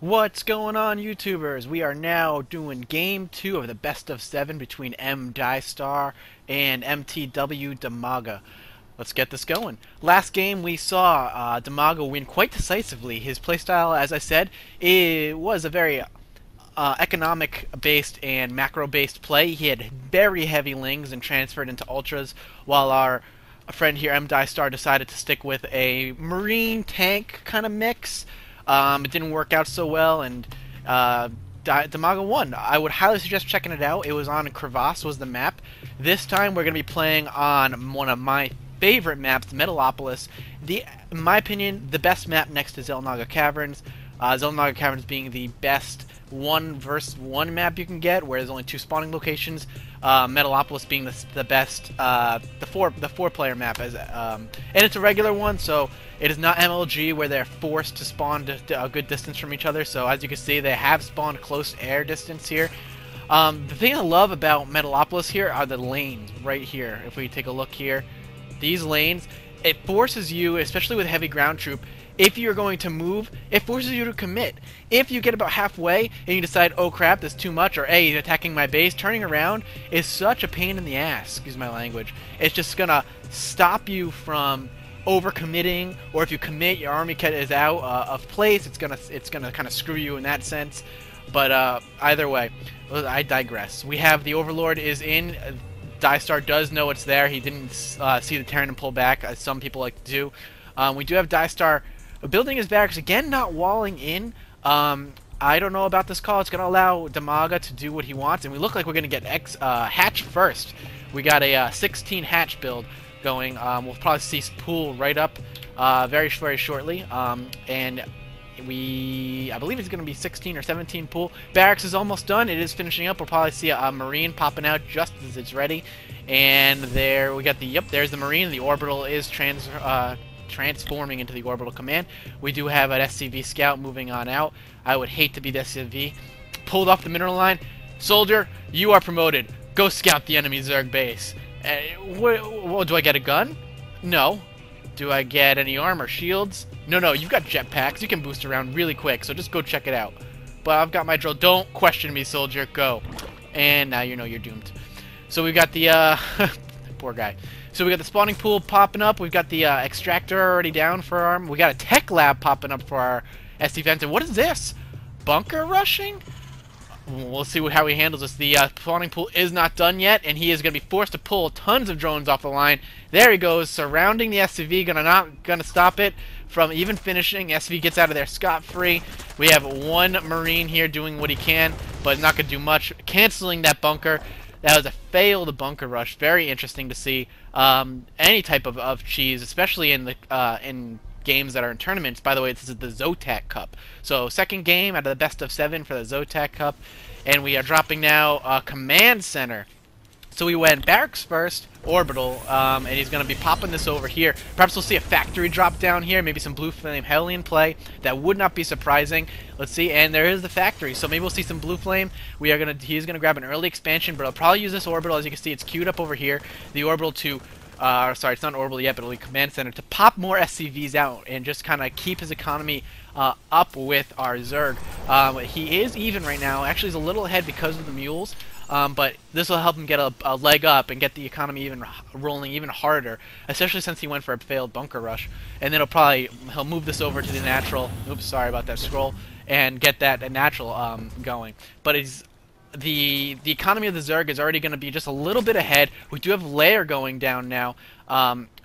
What's going on, YouTubers? We are now doing game 2 of the best of 7 between Diestar and MTW Dimaga. Let's get this going. Last game we saw Dimaga win quite decisively. His playstyle, as I said, it was a very economic-based and macro-based play. He had very heavy lings and transferred into ultras, while our friend here, Diestar, decided to stick with a marine tank kind of mix. It didn't work out so well, and Dimaga won. I would highly suggest checking it out. It was on Crevasse, was the map. This time we're going to be playing on one of my favorite maps, Metalopolis. In my opinion, the best map next to Zelnaga Caverns. Zelnaga Caverns being the best 1-versus-1 map you can get, where there's only 2 spawning locations. Metalopolis being the best, the four-player map, and it's a regular one, so it is not MLG where they're forced to spawn to a good distance from each other. So as you can see, they have spawned close air distance here. The thing I love about Metalopolis here are the lanes right here. If we take a look here, these lanes, it forces you, especially with heavy ground troop, if you're going to move, it forces you to commit. If you get about halfway and you decide, oh crap, that's too much, or hey, he's attacking my base, turning around is such a pain in the ass, excuse my language. It's just gonna stop you from overcommitting, or if you commit, your army is out of place. It's gonna kind of screw you in that sense. But either way, I digress. We have the Overlord is in. Diestar does know it's there. He didn't see the Terran and pull back, as some people like to do. We do have Diestar building his barracks again, not walling in. I don't know about this call. It's going to allow Dimaga to do what he wants, and we look like we're going to get hatch first. We got a 16 hatch build going. We'll probably see pool right up very shortly, and I believe it's going to be 16 or 17 pool. Barracks is almost done. It is finishing up. We'll probably see a Marine popping out just as it's ready. And there we got there's the Marine. The orbital is transforming into the orbital command. We do have an SCV scout moving on out. I would hate to be the SCV. Pulled off the mineral line. Soldier, you are promoted. Go scout the enemy Zerg base. Do I get a gun? No. Do I get any armor, shields? No, you've got jetpacks. You can boost around really quick, so just go check it out. But I've got my drill. Don't question me, soldier. Go. And now you know you're doomed. So we've got the, poor guy. So we got the spawning pool popping up. We've got the extractor already down for our... We got a tech lab popping up for our SD defense. And what is this? Bunker rushing? We'll see how he handles this. The spawning pool is not done yet, and he is going to be forced to pull tons of drones off the line. There he goes, surrounding the SCV. Not gonna stop it from even finishing. SCV gets out of there scot-free. We have one Marine here doing what he can, but not gonna do much. Canceling that bunker. That was a failed bunker rush. Very interesting to see. Any type of cheese, especially in the games that are in tournaments. By the way, this is the Zotac Cup. So second game out of the best of 7 for the Zotac Cup. And we are dropping now Command Center. So we went barracks first, orbital, and he's going to be popping this over here. Perhaps we'll see a factory drop down here, maybe some blue flame Hellion play. That would not be surprising. Let's see, and there is the factory. So maybe we'll see some blue flame. He's going to grab an early expansion, but I'll probably use this orbital. As you can see, it's queued up over here. The orbital to sorry, it's not an orbital yet, but it'll be command center to pop more SCVs out and just kind of keep his economy up with our Zerg. He is even right now. Actually, he's a little ahead because of the mules. But this will help him get a leg up and get the economy even rolling even harder, especially since he went for a failed bunker rush. And then he'll move this over to the natural. Oops, sorry about that scroll, and get that natural going. But the economy of the Zerg is already going to be just a little bit ahead. We do have layer going down now.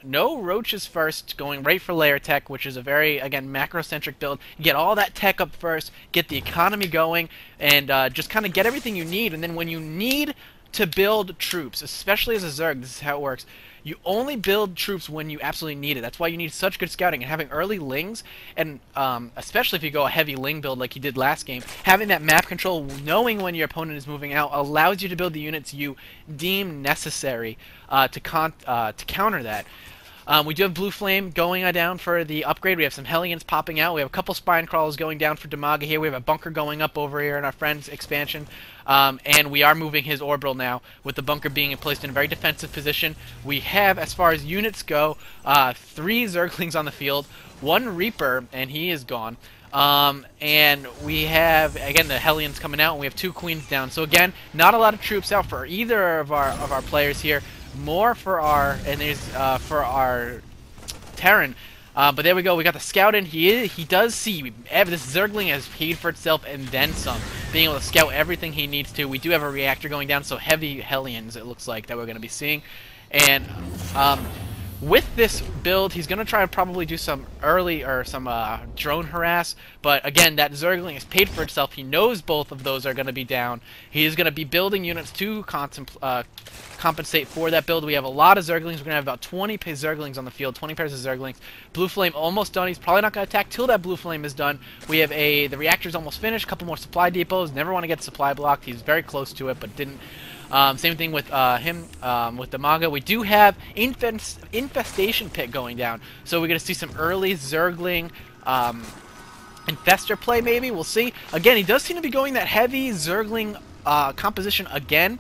No roaches first, going right for layer tech, which is a very, again, macro-centric build. Get all that tech up first, get the economy going, and just kind of get everything you need. And then when you need to build troops, especially as a Zerg, this is how it works. You only build troops when you absolutely need it. That's why you need such good scouting and having early lings, and especially if you go a heavy ling build like you did last game, having that map control, knowing when your opponent is moving out, allows you to build the units you deem necessary to counter that. We do have Blue Flame going down for the upgrade. We have some Hellions popping out. We have a couple Spine Crawlers going down for Dimaga here. We have a bunker going up over here in our friend's expansion. And we are moving his orbital now, with the bunker being placed in a very defensive position. We have, as far as units go, 3 Zerglings on the field, 1 Reaper, and he is gone. And we have, again, the Hellions coming out, and we have 2 Queens down. So again, not a lot of troops out for either of our players here. More for our, and there's for our Terran. But there we go. We got the scout in. He does see this Zergling has paid for itself and then some, being able to scout everything he needs to. We do have a reactor going down, so heavy Hellions it looks like that we're going to be seeing. And with this build, he's going to try to probably do some early or some drone harass. But again, that Zergling has paid for itself. He knows both of those are going to be down. He is going to be building units to compensate for that build. We have a lot of Zerglings. We're going to have about 20 Zerglings on the field, 20 pairs of Zerglings. Blue Flame almost done. He's probably not going to attack till that Blue Flame is done. We have the reactor's almost finished. A couple more supply depots. Never want to get supply blocked. He's very close to it, but didn't. Same thing with him, with Dimaga. We do have Infestation Pit going down, so we're going to see some early Zergling Infestor play, maybe. We'll see. Again, he does seem to be going that heavy Zergling composition again.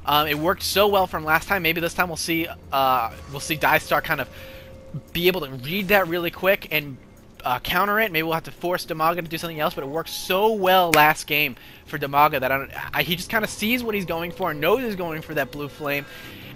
It worked so well from last time. Maybe this time we'll see Diestar kind of be able to read that really quick and counter it. Maybe we'll have to force Dimaga to do something else, but it worked so well last game for Dimaga that he just kind of sees what he's going for and knows he's going for that Blue Flame,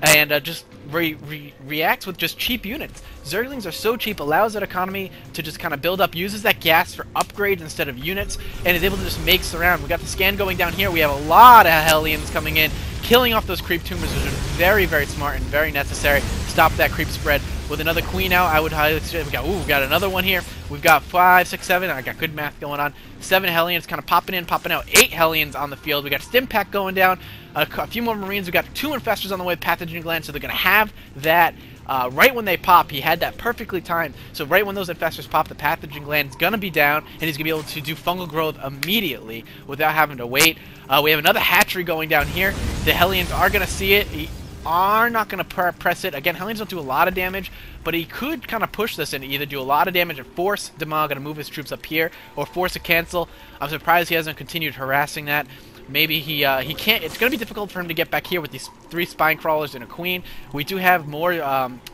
and just reacts with just cheap units. Zerglings are so cheap, allows that economy to just kind of build up, uses that gas for upgrades instead of units, and is able to just make surround. We got the scan going down here. We have a lot of Hellions coming in, killing off those creep tumors, which is very, very smart and very necessary. Stop that creep spread. With another queen out, I would highly suggest. We got another one here. We've got 5, 6, 7. I got good math going on. 7 Hellions kind of popping in, popping out. 8 Hellions on the field. We got Stim Pack going down. A few more Marines. We got 2 Infestors on the way. Pathogen Gland. So they're going to have that right when they pop. He had that perfectly timed. So right when those Infestors pop, the Pathogen Gland is going to be down, and he's going to be able to do fungal growth immediately without having to wait. We have another hatchery going down here. The Hellions are going to see it. Are not going to press it. Again, Hellions don't do a lot of damage, but he could kind of push this and either do a lot of damage and force Dimaga to move his troops up here, or force a cancel. I'm surprised he hasn't continued harassing that. Maybe he can't. It's going to be difficult for him to get back here with these 3 spine crawlers and a queen. We do have more.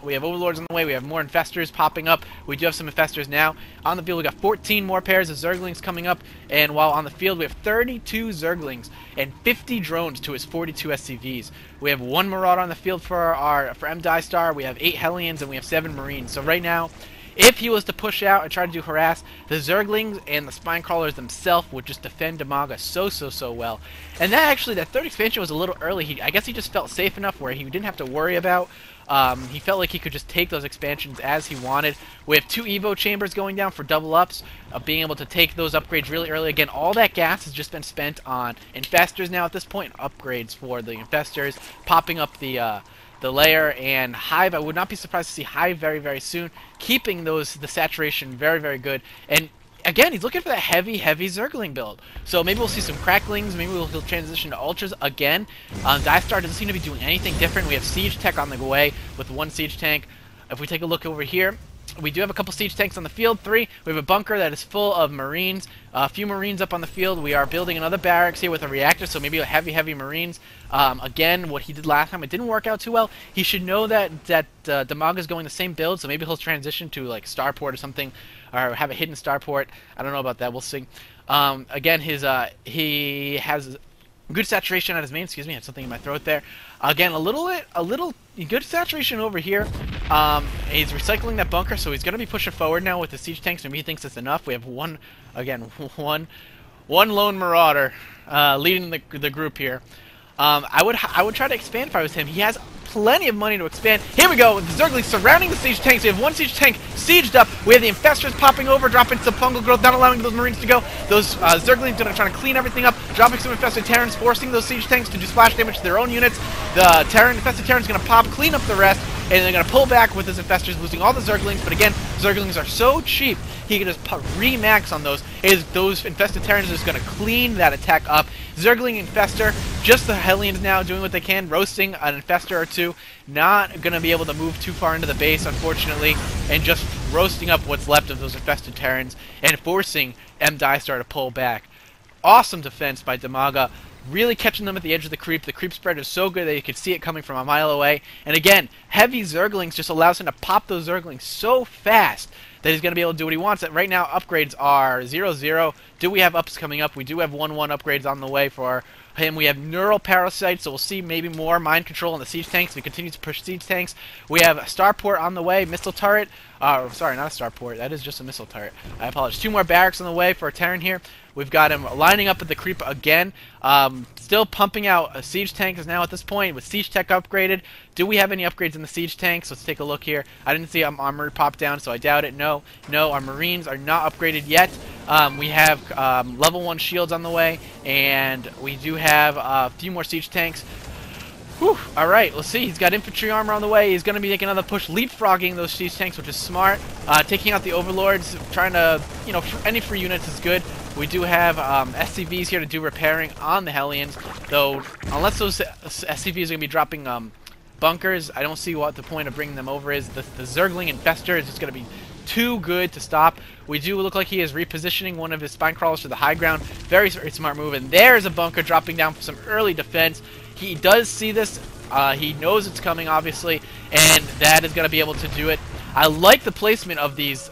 We have overlords on the way. We have more infestors popping up. We do have some infestors now on the field. We got 14 more pairs of Zerglings coming up, and while on the field we have 32 Zerglings and 50 drones to his 42 SCVs. We have 1 Marauder on the field for M Diestar. We have 8 Hellions and we have 7 Marines. So right now, if he was to push out and try to do harass, the Zerglings and the Spine Crawlers themselves would just defend Dimaga so well. And that 3rd expansion was a little early. I guess he just felt safe enough where he didn't have to worry about. He felt like he could just take those expansions as he wanted. We have 2 Evo chambers going down for double ups, being able to take those upgrades really early. Again, all that gas has just been spent on Infestors now at this point. Upgrades for the Infestors, popping up the layer, and Hive. I would not be surprised to see Hive very soon, keeping the saturation very good. And again, he's looking for that heavy Zergling build. So maybe we'll see some cracklings. Maybe he'll transition to ultras again. Diestar doesn't seem to be doing anything different. We have siege tech on the way with 1 siege tank. If we take a look over here, we do have a couple siege tanks on the field, 3. We have a bunker that is full of Marines. A few Marines up on the field. We are building another barracks here with a reactor, so maybe a heavy Marines. Again, what he did last time, it didn't work out too well. He should know that Dimaga is going the same build, so maybe he'll transition to like Starport or something, or have a hidden Starport. I don't know about that. We'll see. Again, he has good saturation on his main. Excuse me, I had something in my throat there. Again, a little good saturation over here. He's recycling that bunker, so he's going to be pushing forward now with the siege tanks. Maybe he thinks it's enough. We have one lone Marauder leading the group here. I would try to expand if I was him. He has plenty of money to expand. Here we go, the Zerglings surrounding the siege tanks. We have 1 siege tank sieged up. We have the Infestors popping over, dropping some fungal growth, not allowing those Marines to go. Those Zerglings are trying to clean everything up, dropping some infested Terrans, forcing those siege tanks to do splash damage to their own units. The infested Terran's going to pop, clean up the rest, and they're going to pull back with his Infestors, losing all the Zerglings. But again, Zerglings are so cheap, he can just re-max on those. Those infested Terrans are just going to clean that attack up. Zergling Infestor, just the Hellions now doing what they can, roasting an Infestor or 2. Not going to be able to move too far into the base, unfortunately, and just roasting up what's left of those infested Terrans and forcing M Diestar to pull back. Awesome defense by Dimaga, really catching them at the edge of the creep. The creep spread is so good that you could see it coming from a mile away. And again, heavy Zerglings just allows him to pop those Zerglings so fast that he's going to be able to do what he wants. Right now, upgrades are 0-0. Do we have ups coming up? We do have 1-1 upgrades on the way for him. We have neural parasites, so we'll see maybe more mind control on the siege tanks. We continue to push siege tanks. We have a starport on the way, missile turret. Sorry, not a starport. That is just a missile turret. I apologize. 2 more barracks on the way for Terran here. We've got him lining up at the creep again. Still pumping out siege tanks now at this point with siege tech upgraded. Do we have any upgrades in the siege tanks? Let's take a look here. I didn't see armor pop down, so I doubt it. No, our marines are not upgraded yet. We have level 1 shields on the way, and we do have a few more siege tanks. Whew. Alright, let's see. He's got infantry armor on the way. He's going to be making another push, leapfrogging those siege tanks, which is smart. Taking out the overlords, trying to, any free units is good. We do have SCVs here to do repairing on the Hellions, though unless those SCVs are going to be dropping bunkers, I don't see what the point of bringing them over is. The Zergling Infester is just going to be too good to stop. We do look like he is repositioning one of his spine crawlers to the high ground. Very, very smart move. And there's a bunker dropping down for some early defense. He does see this. He knows it's coming, obviously, and that is going to be able to do it. I like the placement of these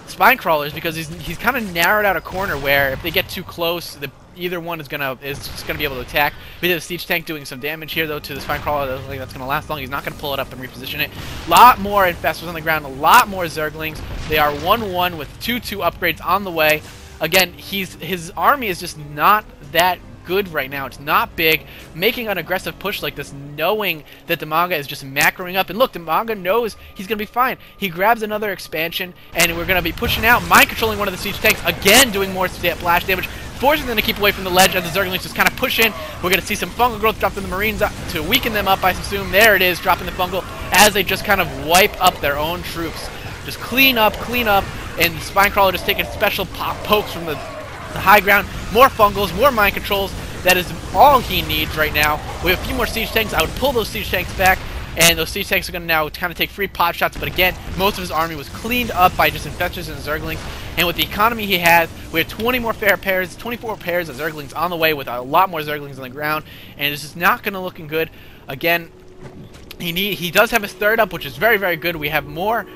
spine crawlers because he's kind of narrowed out a corner where if they get too close, either one is just gonna be able to attack. We have a siege tank doing some damage here though to the spine crawler. Doesn't think that's gonna last long. He's not gonna pull it up and reposition it. A lot more infestors on the ground. A lot more Zerglings. They are 1-1 with 2-2 upgrades on the way. Again, his army is just not that good right now. It's not big. Making an aggressive push like this, knowing that Dimaga is just macroing up. And look, Dimaga knows he's going to be fine. He grabs another expansion, and we're going to be pushing out, mind controlling one of the siege tanks, again doing more splash damage, forcing them to keep away from the ledge as the Zerglings just kind of push in. We're going to see some fungal growth drop in the Marines to weaken them up, I assume. There it is, dropping the fungal as they just kind of wipe up their own troops. Just clean up, and the spine crawler just taking special pokes from the high ground. More fungals, more mind controls. That is all he needs right now. We have a few more siege tanks. I would pull those siege tanks back, and those siege tanks are going to now kind of take free pot shots. But again, most of his army was cleaned up by just infestors and Zerglings. And with the economy he has, we have 24 pairs of Zerglings on the way with a lot more Zerglings on the ground. And this is not going to look good. Again, he does have his third up, which is very, very good. We have more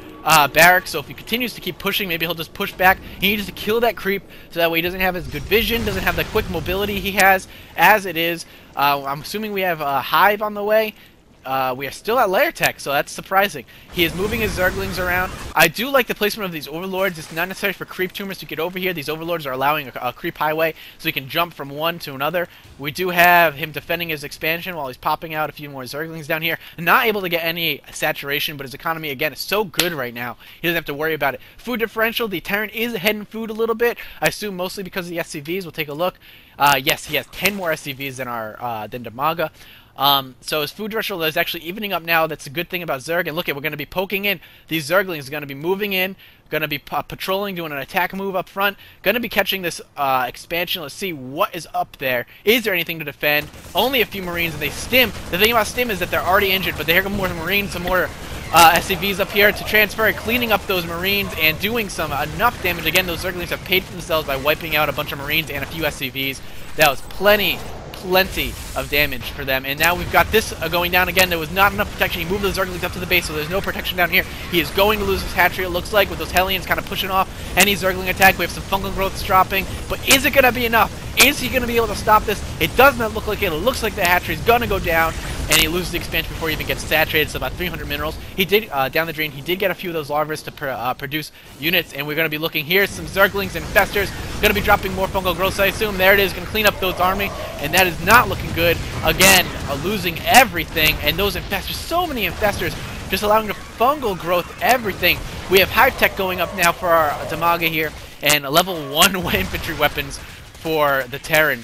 barracks, so if he continues to keep pushing, maybe he'll just push back. He needs to kill that creep so that way he doesn't have as good vision, doesn't have the quick mobility he has as it is. I'm assuming we have a hive on the way. We are still at layer tech, so that's surprising. He is moving his Zerglings around. I do like the placement of these overlords. It's not necessary for creep tumors to get over here. These overlords are allowing a creep highway so he can jump from one to another. We do have him defending his expansion while he's popping out a few more Zerglings down here. Not able to get any saturation, but his economy, again, is so good right now. He doesn't have to worry about it. Food differential, the Terran is ahead in food a little bit. I assume mostly because of the SCVs. We'll take a look. Yes, he has 10 more SCVs than Dimaga. So his food differential is actually evening up now. That's a good thing about Zerg. And look, we're going to be poking in. These Zerglings are going to be moving in, going to be patrolling, doing an attack move up front. Going to be catching this expansion. Let's see what is up there. Is there anything to defend? Only a few Marines, and they stim. The thing about stim is that they're already injured, but here come more Marines, some more SCVs up here to transfer, cleaning up those Marines and doing enough damage. Again, those Zerglings have paid for themselves by wiping out a bunch of Marines and a few SCVs. That was plenty of damage for them. And now we've got this going down again. There was not enough protection. He moved the Zerglings up to the base, so there's no protection down here. He is going to lose his hatchery, it looks like, with those Hellions kind of pushing off any Zergling attack. We have some fungal growths dropping, but is it going to be enough? Is he going to be able to stop this? It does not look like it. It looks like the hatchery is going to go down, and he loses the expansion before he even gets saturated. So about 300 minerals. He did, down the drain, he did get a few of those larvas to produce units, and we're going to be looking here. Some Zerglings and Infestors going to be dropping more fungal growths, I assume. There it is, going to clean up those army, and that is not looking good. Again, losing everything, and those Infestors, so many Infestors, just allowing the fungal growth everything. We have hive tech going up now for our Dimaga here, and level 1 infantry weapons for the Terran.